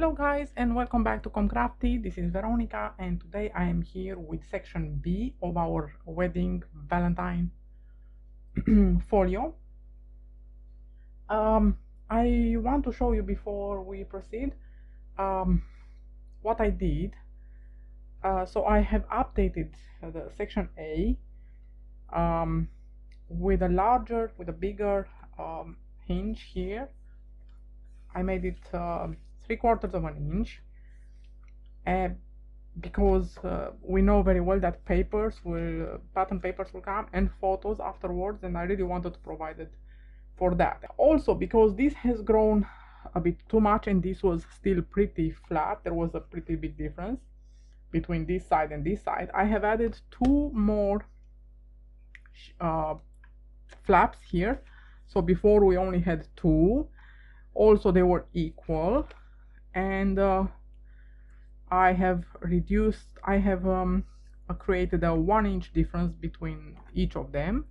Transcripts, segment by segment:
Hello guys and welcome back to Crafty. This is Veronica and today I am here with section B of our wedding Valentine folio. I want to show you before we proceed what I did. So I have updated the section A with a bigger hinge here. I made it 3/4 of an inch because we know very well that pattern papers will come and photos afterwards, and I really wanted to provide it for that. Also because this has grown a bit too much and this was still pretty flat, there was a pretty big difference between this side and this side. I have added two more flaps here. So before we only had two, also they were equal, and I have created a 1 inch difference between each of them.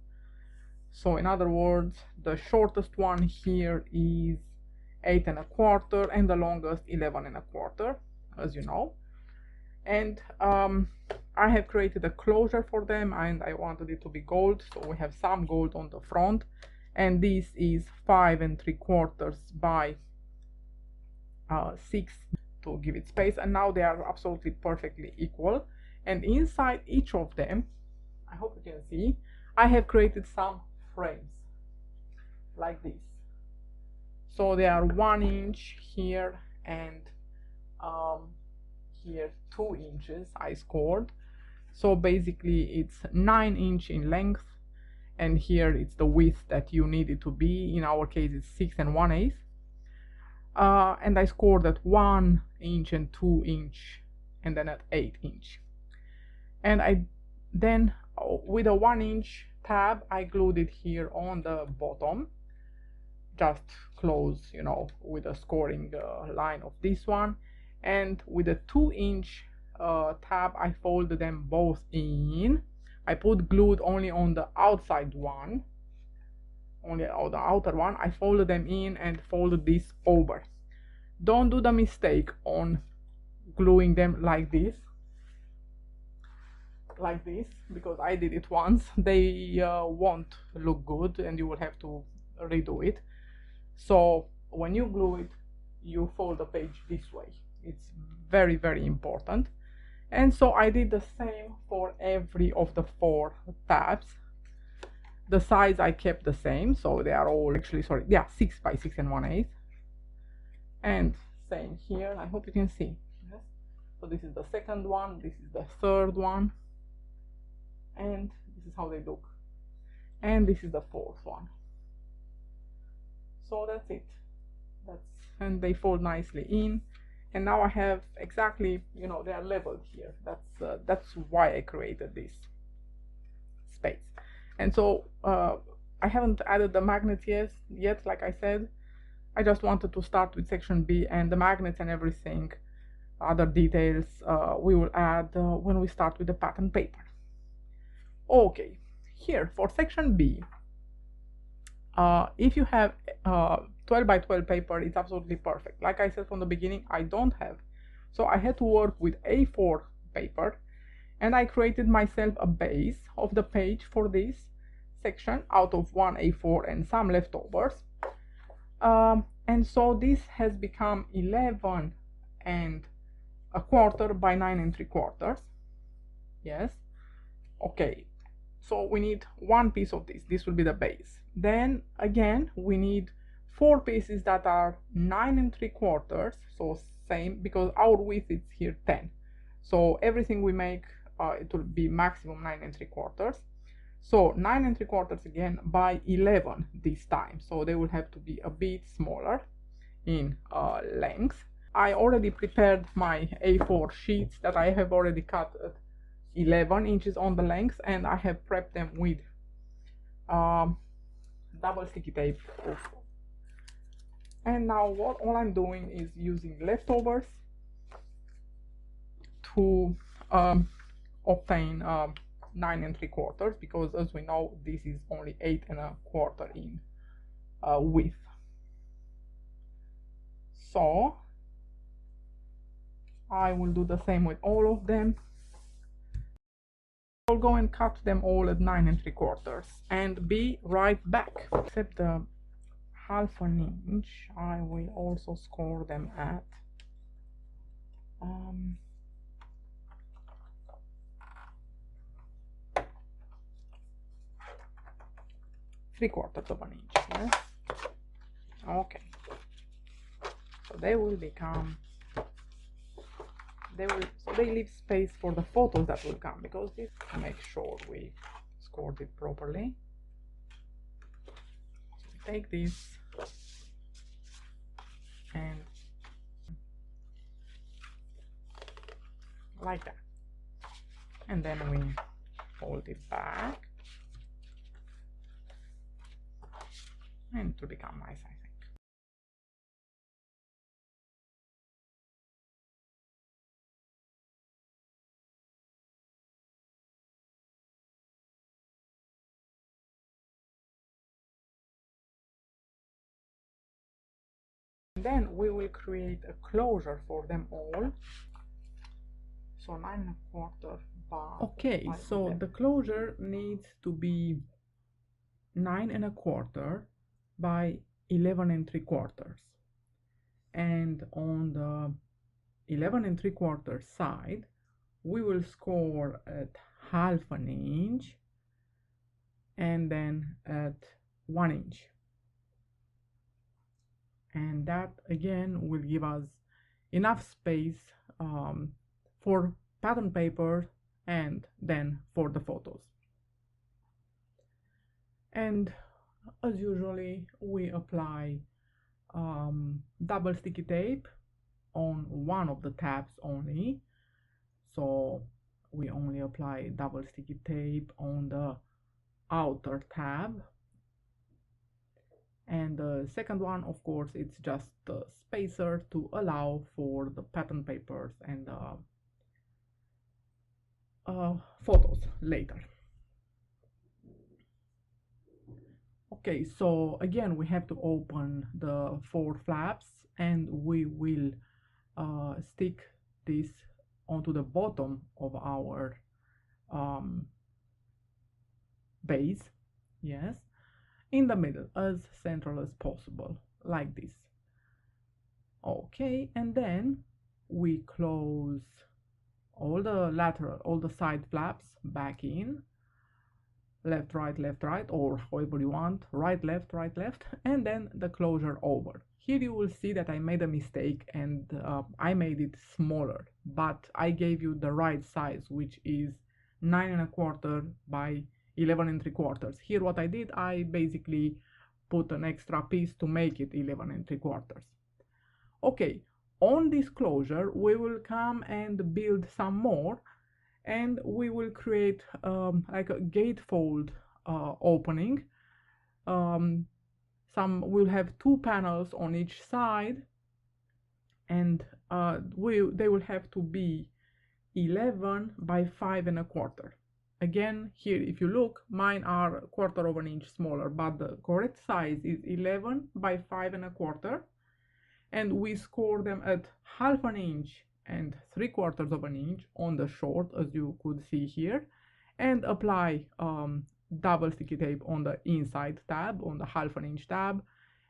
So in other words, the shortest one here is 8 1/4 and the longest 11 1/4, as you know. And I have created a closure for them, and I wanted it to be gold, so we have some gold on the front, and this is 5 3/4 by 6 to give it space, and now they are absolutely perfectly equal. And inside each of them, I hope you can see, I have created some frames like this. So they are 1 inch here and here 2 inches I scored. So basically it's 9 inch in length, and here it's the width that you need it to be. In our case it's 6 1/8. And I scored at 1 inch and 2 inch and then at 8 inch. And I then with a 1 inch tab I glued it here on the bottom, just close, you know, with a scoring line of this one. And with a 2 inch tab I folded them both in. I put glued only on the outside one, only on the outer one. I folded them in and folded this over. Don't do the mistake on gluing them like this, because I did it once. They won't look good and you will have to redo it. So when you glue it, you fold the page this way. It's very, very important. And so I did the same for every of the 4 tabs. The size I kept the same, so they are all actually, sorry, yeah, 6 by 6 1/8. And same here, I hope you can see. Yes. So this is the second one, this is the third one, and this is how they look. And this is the 4th one. So that's it. And they fold nicely in. And now I have exactly, you know, they are leveled here. That's why I created this space. And so I haven't added the magnets yet, like I said. I just wanted to start with section B, and the magnets and everything, other details, we will add when we start with the pattern paper. Okay, here for section B, if you have 12 by 12 paper, it's absolutely perfect. Like I said from the beginning, I don't have, so I had to work with A4 paper, and I created myself a base of the page for this section out of 1 A4 and some leftovers. And so this has become 11 1/4 by 9 3/4. Yes. Okay, so we need one piece of this will be the base. Then again we need 4 pieces that are 9 3/4, so same, because our width is here 10, so everything we make it will be maximum 9 3/4. So 9 3/4 again by 11 this time, so they will have to be a bit smaller in length. I already prepared my A4 sheets that I have already cut at 11 inches on the length, and I have prepped them with double sticky tape. And now all I'm doing is using leftovers to obtain 9 3/4, because as we know this is only 8 1/4 in width. So I will do the same with all of them. I'll go and cut them all at 9 3/4 and be right back. Except the 1/2 inch, I will also score them at 3/4 inch. Yes. Okay. So they will become. So they leave space for the photos that will come, because this, make sure we scored it properly. So take this and like that, and then we fold it back and to become nice, I think. Then we will create a closure for them all. So 9 1/4 by. Okay, so the closure needs to be 9 1/4 by 11 3/4, and on the 11 3/4 side we will score at 1/2 inch and then at 1 inch, and that again will give us enough space for pattern paper and then for the photos. And as usually we apply double sticky tape on one of the tabs only. So we only apply double sticky tape on the outer tab, and the second one, of course, it's just the spacer to allow for the pattern papers and photos later. Okay, so again we have to open the 4 flaps, and we will stick this onto the bottom of our base, yes, in the middle, as central as possible, like this. Okay, and then we close all the side flaps back in, left right, or however you want, right left, and then the closure over. Here you will see that I made a mistake, and I made it smaller, but I gave you the right size, which is 9 1/4 by 11 3/4. Here what I did, I basically put an extra piece to make it 11 3/4. Okay, on this closure we will come and build some more, and we will create like a gatefold opening. We'll have 2 panels on each side, and they will have to be 11 by 5 1/4. Again, here if you look, mine are 1/4 inch smaller, but the correct size is 11 by 5 1/4, and we score them at 1/2 inch and 3/4 inch on the short, as you could see here, and apply double sticky tape on the inside tab, on the 1/2 inch tab,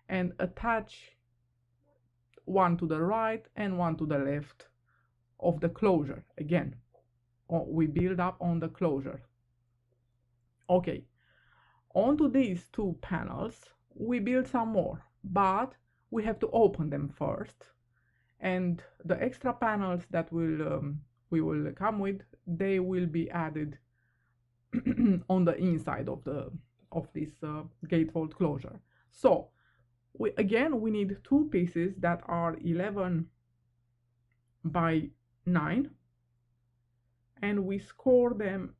and attach one to the right and one to the left of the closure. Again, we build up on the closure. Okay, onto these 2 panels we build some more, but we have to open them first, and the extra panels that we will come with, they will be added on the inside of this gatefold closure. So we need 2 pieces that are 11 by 9, and we score them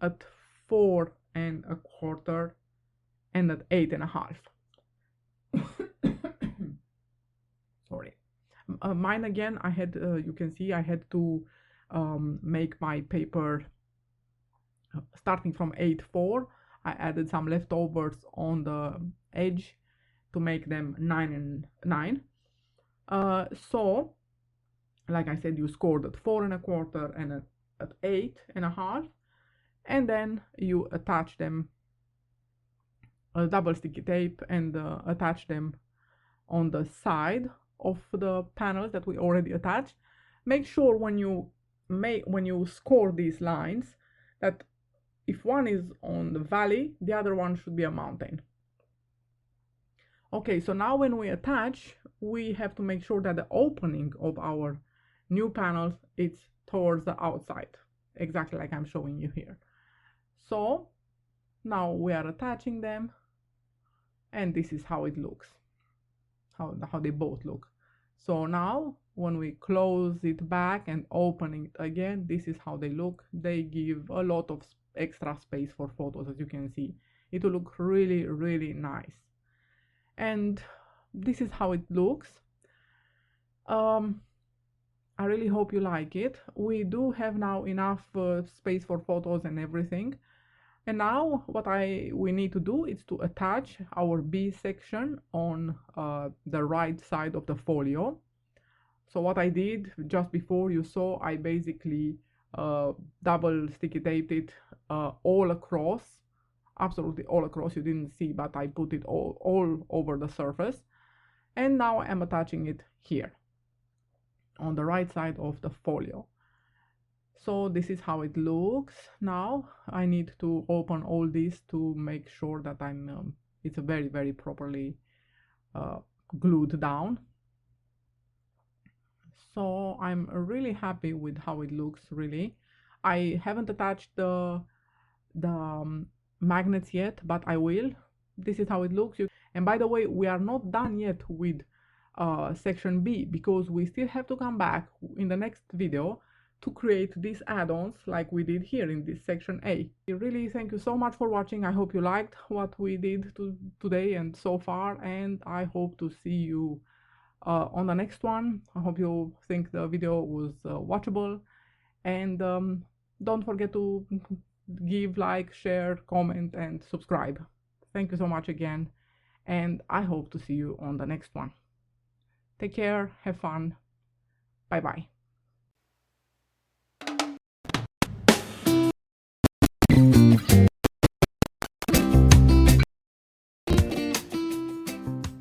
at 4 1/4 and at 8 1/2. Sorry. Mine again, I had you can see I had to make my paper starting from 8/4. I added some leftovers on the edge to make them 9 and 9. So like I said, you scored at 4.25 and at 8.5, and then you attach them, double sticky tape, and attach them on the side of the panels that we already attached. Make sure when you score these lines that if one is on the valley, the other one should be a mountain. Okay, so now when we attach, we have to make sure that the opening of our new panels is towards the outside, exactly like I'm showing you here. So now we are attaching them, and this is how it looks, how they both look. So now when we close it back and open it again, this is how they look. They give a lot of extra space for photos. As you can see, it will look really, really nice. And this is how it looks. I really hope you like it. We do have now enough space for photos and everything. And now what we need to do is to attach our B section on the right side of the folio. So what I did just before, you saw, I basically double sticky taped it all across, absolutely all across. You didn't see, but I put it all over the surface. And now I'm attaching it here on the right side of the folio. So this is how it looks. Now I need to open all this to make sure that it's very, very properly glued down. So I'm really happy with how it looks, really. I haven't attached the magnets yet, but I will. This is how it looks. And by the way, we are not done yet with section B, because we still have to come back in the next video to create these add-ons like we did here in this section A. Really, thank you so much for watching. I hope you liked what we did today and so far, and I hope to see you on the next one. I hope you think the video was watchable, and don't forget to give, like, share, comment, and subscribe. Thank you so much again, and I hope to see you on the next one. Take care, have fun, bye bye.